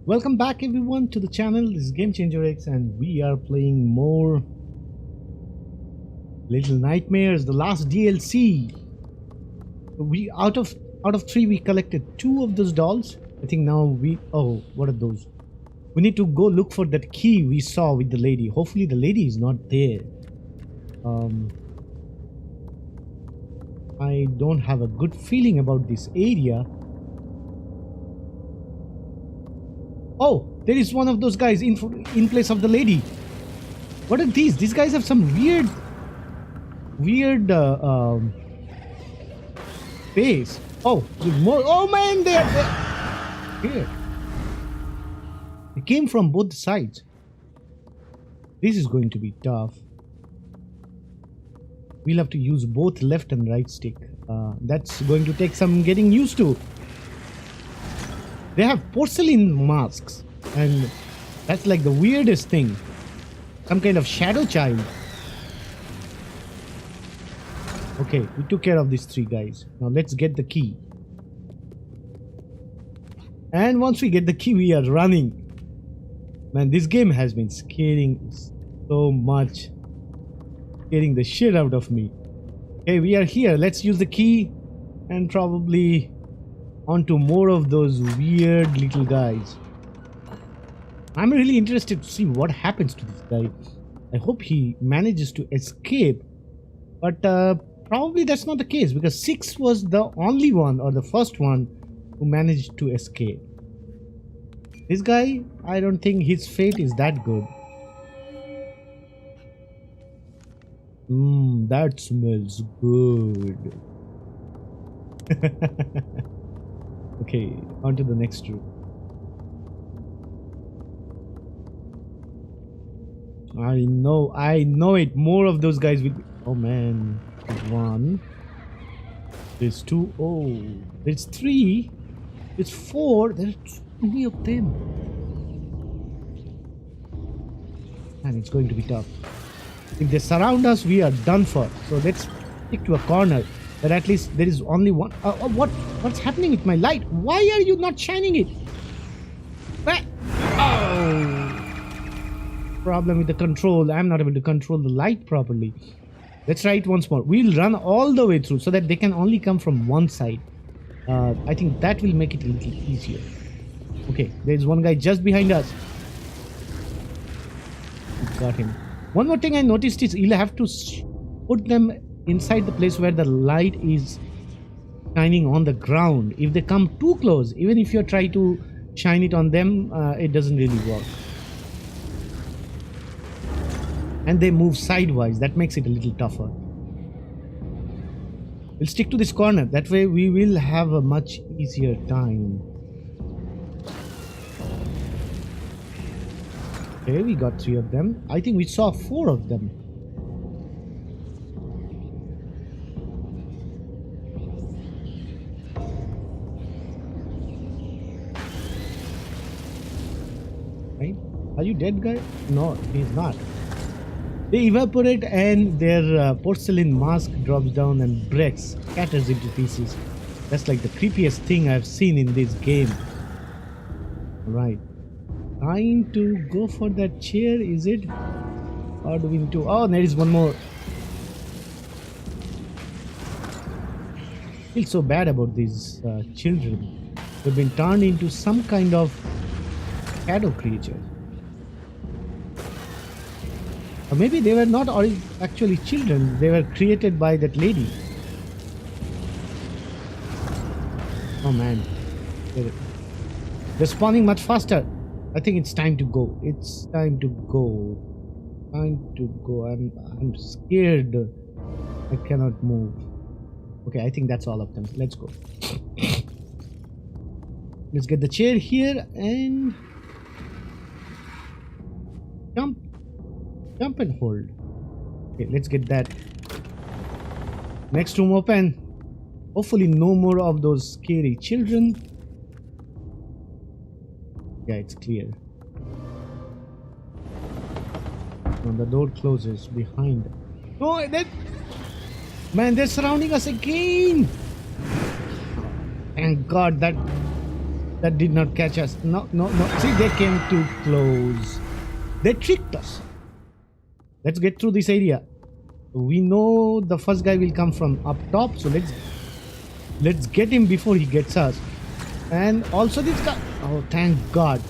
Welcome back everyone to the channel. This is GameChangerX and we are playing more Little Nightmares, the last DLC. We out of 3 we collected 2 of those dolls. I think now what are those? We need to go look for that key we saw with the lady. Hopefully the lady is not there. I don't have a good feeling about this area. Oh, there is one of those guys in place of the lady. What are these? These guys have some weird face. Oh, there's more. Oh man, they're here. They came from both sides. This is going to be tough. We'll have to use both left and right stick. That's going to take some getting used to. They have porcelain masks, and that's like the weirdest thing. Some kind of shadow child. Okay, we took care of these 3 guys. Now let's get the key. And once we get the key, we are running. Man, this game has been scaring so much. Scaring the shit out of me. Okay, we are here. Let's use the key and probably onto more of those weird little guys. I'm really interested to see what happens to this guy. I hope he manages to escape, but probably that's not the case because 6 was the only one, or the first one, who managed to escape. This guy, I don't think his fate is that good. That smells good. Okay, on to the next room. I know it. More of those guys will be. Oh man. There's 1. There's 2. Oh, there's 3. There's 4. There's too many of them. And it's going to be tough. If they surround us, we are done for. So let's stick to a corner. But at least there is only one. What's happening with my light? Why are you not shining it? Oh! Problem with the control. I'm not able to control the light properly. Let's try it once more. We'll run all the way through so that they can only come from one side. I think that will make it a little easier. Okay, there's one guy just behind us. We got him. One more thing I noticed is you'll have to put them inside the place where the light is shining on the ground. If they come too close, even if you try to shine it on them, it doesn't really work. And they move sidewise. That makes it a little tougher. We'll stick to this corner. That way we will have a much easier time. Okay, we got 3 of them. I think we saw 4 of them. Right? Are you dead, guy? No, he's not. They evaporate and their porcelain mask drops down and breaks, scatters into pieces. That's like the creepiest thing I've seen in this game. Right. Trying to go for that chair, is it? Or do we need to... Oh, there is one more. I feel so bad about these children. They've been turned into some kind of shadow creature. Or maybe they were not actually children. They were created by that lady. Oh man. They're spawning much faster. I think it's time to go. It's time to go. Time to go. I'm scared. I cannot move. Okay, I think that's all of them. Let's go. Let's get the chair here and jump and hold. Okay, let's get that. Next room open. Hopefully no more of those scary children. Yeah, it's clear. And the door closes behind. Oh, man, they're surrounding us again. Thank God that That did not catch us. No, no, no. See, they came too close. They tricked us. Let's get through this area. We know the first guy will come from up top, so let's get him before he gets us. And also this guy. Oh, thank God.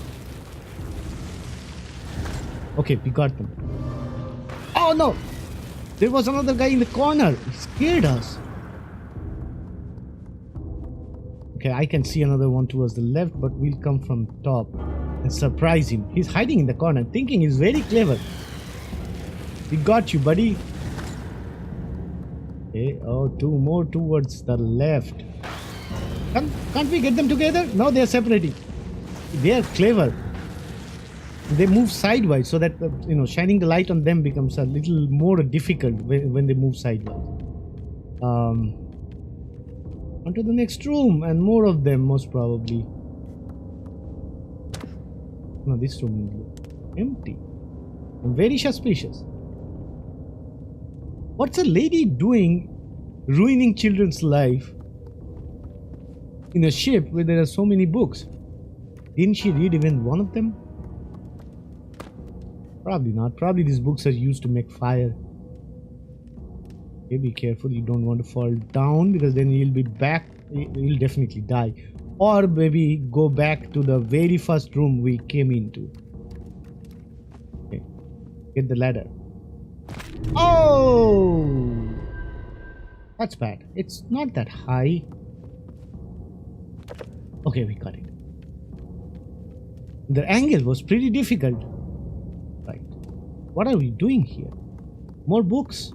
Okay, we got them. Oh no! There was another guy in the corner. He scared us. Okay, I can see another one towards the left, but we'll come from top and surprise him. He's hiding in the corner, thinking he's very clever. We got you, buddy. Okay, oh, two more towards the left. Can't we get them together? No, they are separating. They are clever. They move sideways so that, shining the light on them becomes a little more difficult when they move sideways. Onto the next room, and more of them, most probably. No, this room is empty. I'm very suspicious. What's a lady doing ruining children's life in a ship where there are so many books? Didn't she read even one of them? Probably not. Probably these books are used to make fire. Okay, be careful. You don't want to fall down because then you'll be back. You'll definitely die. Or maybe go back to the very first room we came into. Okay. Get the ladder. Oh! That's bad. It's not that high. Okay, we got it. The angle was pretty difficult. Right. What are we doing here? More books?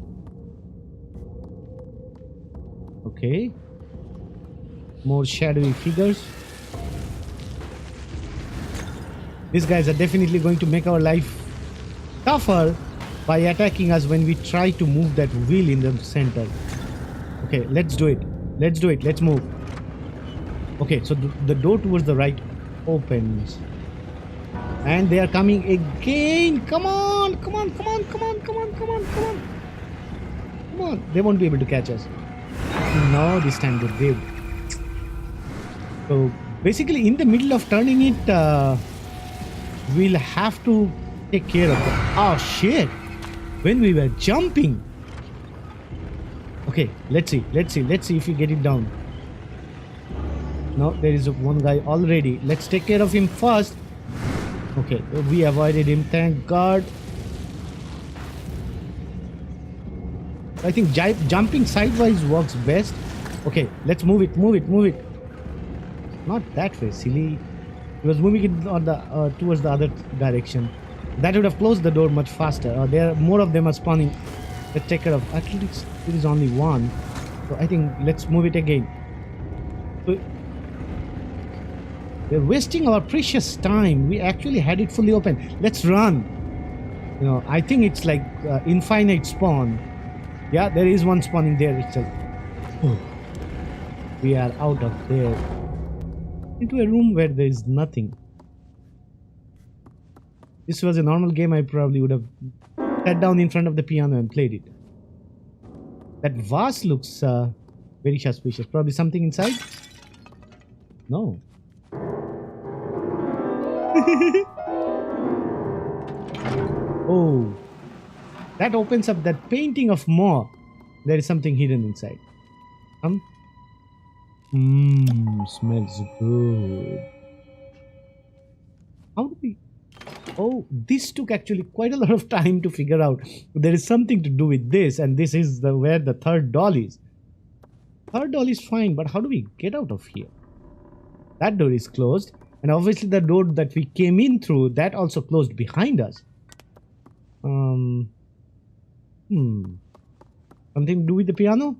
Okay. More shadowy figures. These guys are definitely going to make our life tougher by attacking us when we try to move that wheel in the center. Okay, let's do it. Let's do it. Let's move. Okay, so the door towards the right opens. And they are coming again. Come on, come on, come on, come on, come on, come on, come on. Come on. They won't be able to catch us. No, this time they did. So basically in the middle of turning it, we'll have to take care of them. Oh shit. When we were jumping. Okay, let's see if we get it down. No, there is one guy already. Let's take care of him first. Okay, we avoided him, thank God. I think jumping sideways works best. Okay, let's move it. Not that way, silly. He was moving it on the towards the other direction. That would have closed the door much faster. There are more of them are spawning. Let's take care of. At least it is only one. So I think let's move it again. So we're wasting our precious time. We actually had it fully open. Let's run. I think it's like infinite spawn. Yeah, there is one spawning there itself. We are out of there. Into a room where there is nothing. This was a normal game, I probably would have sat down in front of the piano and played it. That vase looks very suspicious. Probably something inside? No. Oh. That opens up that painting of Mo. There is something hidden inside. Smells good. How do we... Oh, this took actually quite a lot of time to figure out. There is something to do with this, and this is where the third doll is. Third doll is fine, but how do we get out of here? That door is closed, and obviously the door that we came in through, that also closed behind us. Something to do with the piano?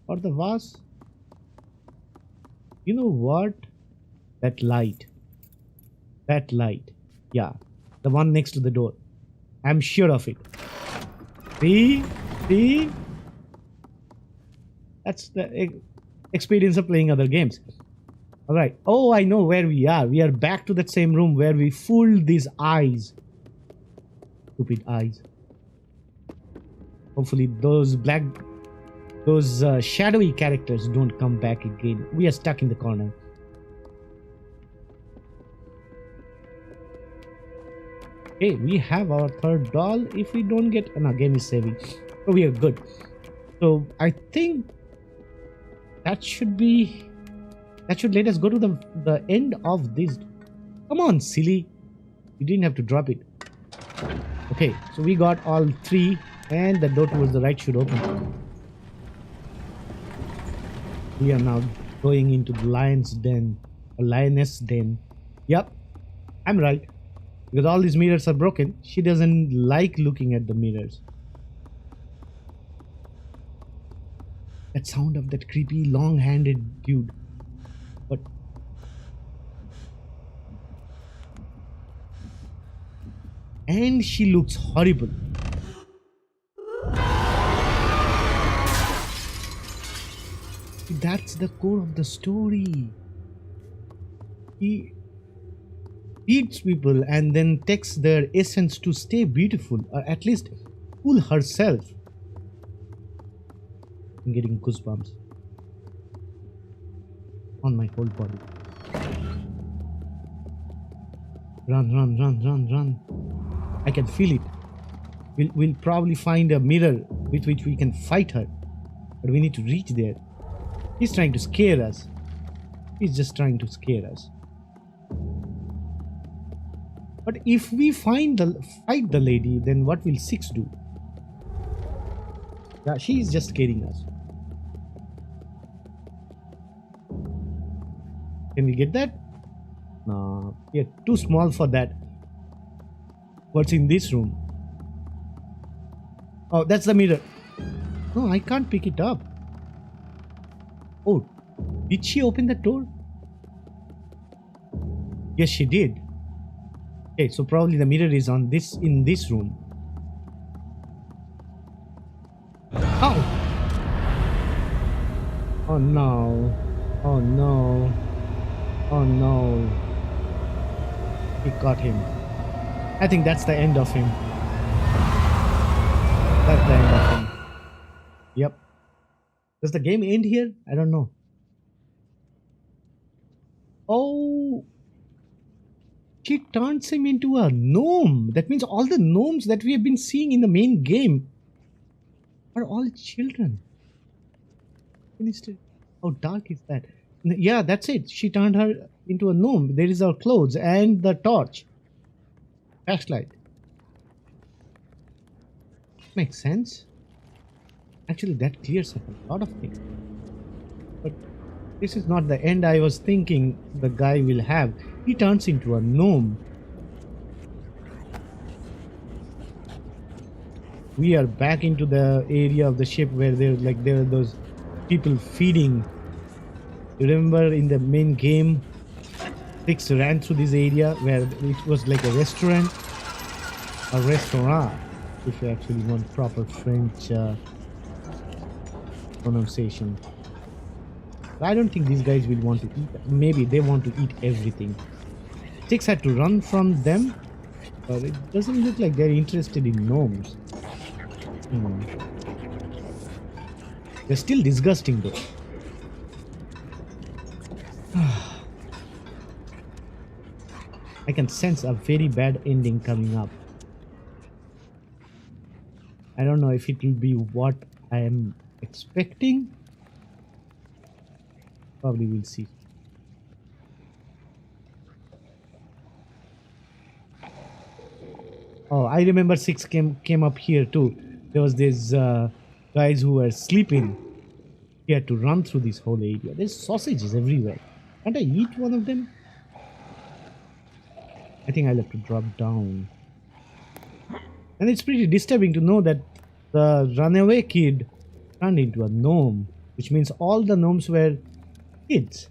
Or the vase? You know what? That light. Yeah, the one next to the door. I'm sure of it. See? That's the experience of playing other games. Alright. Oh, I know where we are. We are back to that same room where we fooled these eyes. Stupid eyes. Hopefully those shadowy characters don't come back again. We are stuck in the corner. Okay, we have our third doll. If we don't get... No, game is saving. So we are good. So I think that should be... That should let us go to the end of this. Come on, silly. You didn't have to drop it. Okay, so we got all three, and the door towards the right should open. We are now going into the lion's den, a lioness den. Yep, I'm right. Because all these mirrors are broken, she doesn't like looking at the mirrors. That sound of that creepy, long-handed dude. But and she looks horrible. That's the core of the story. He beats people and then takes their essence to stay beautiful, or at least fool herself. I'm getting goosebumps on my whole body. Run, run, run, run, run. I can feel it. We'll probably find a mirror with which we can fight her. But we need to reach there. He's trying to scare us. He's just trying to scare us. But if we fight the lady, then what will Six do? Yeah, she's just scaring us. Can we get that? No, we are too small for that. What's in this room? Oh, that's the mirror. No, I can't pick it up. Oh, did she open the door? Yes, she did. Okay, so probably the mirror is in this room. Oh! Oh no. Oh no. Oh no. He got him. I think that's the end of him. That's the end of him. Yep. Does the game end here? I don't know. Oh. She turns him into a gnome. That means all the gnomes that we have been seeing in the main game are all children. How dark is that? Yeah, that's it. She turned her into a gnome. There is our clothes and the torch. Flashlight. Makes sense. Actually, that clears up a lot of things. But this is not the end I was thinking the guy will have. He turns into a gnome. We are back into the area of the ship where there are those people feeding. You remember in the main game, Six ran through this area where it was like a restaurant, if you actually want proper French pronunciation. I don't think these guys will want to eat. Maybe they want to eat everything. Six had to run from them, but it doesn't look like they're interested in gnomes. They're still disgusting though. I can sense a very bad ending coming up. I don't know if it will be what I am expecting. Probably we'll see. Oh, I remember Six came up here too. There was these guys who were sleeping. He had to run through this whole area. There's sausages everywhere. Can't I eat one of them? I think I'll have to drop down. And it's pretty disturbing to know that the Runaway Kid turned into a gnome, which means all the gnomes were kids.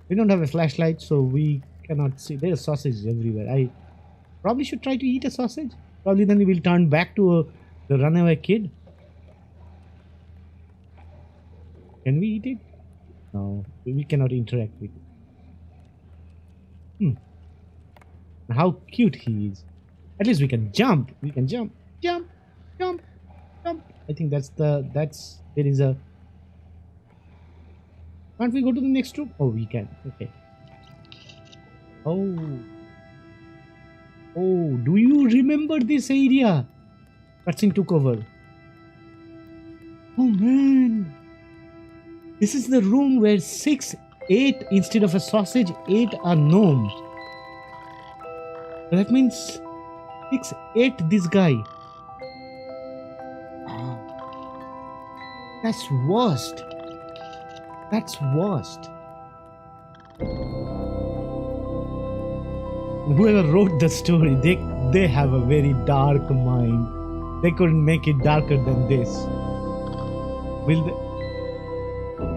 We don't have a flashlight, so we cannot see. There's sausages everywhere. I probably should try to eat a sausage. Probably then we will turn back to the Runaway Kid. Can we eat it? No, we cannot interact with it. How cute he is. At least we can jump. We can jump. Jump. Jump. Jump. I think there is a... Can't we go to the next room? Oh, we can. Okay. Oh, oh, do you remember this area? Cutscene took over. Oh man, this is the room where 6 ate instead of a sausage, ate a gnome. That means 6 ate this guy. That's worst. That's worst. Whoever wrote the story, they have a very dark mind. They couldn't make it darker than this. Will they?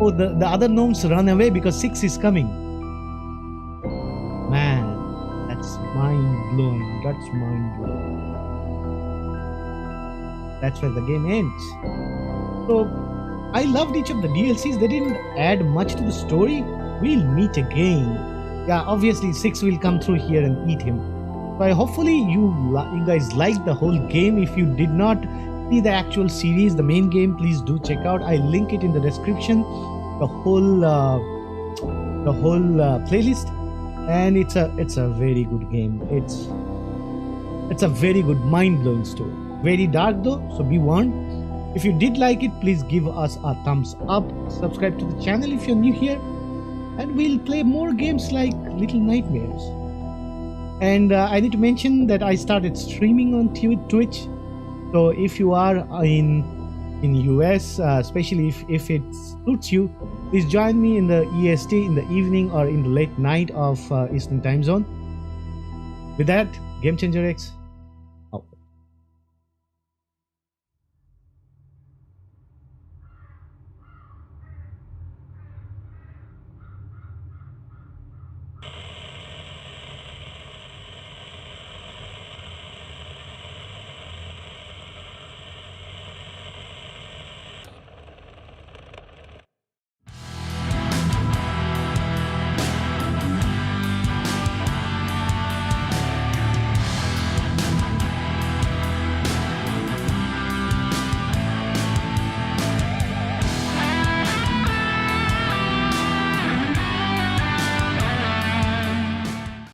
Oh, the other gnomes run away because 6 is coming. Man, that's mind blowing. That's mind blowing. That's where the game ends. So, I loved each of the DLCs. They didn't add much to the story. We'll meet again. Yeah, obviously 6 will come through here and eat him. So hopefully you guys liked the whole game. If you did not see the actual series, the main game, please do check out. I link it in the description. The whole playlist, and it's a very good game. It's a very good, mind-blowing story. Very dark though, so be warned. If you did like it, please give us a thumbs up. Subscribe to the channel if you're new here, and we'll play more games like Little Nightmares. And I need to mention that I started streaming on Twitch. So if you are in US, especially if it suits you, please join me in the EST in the evening or in the late night of Eastern Time Zone. With that, GameChangerX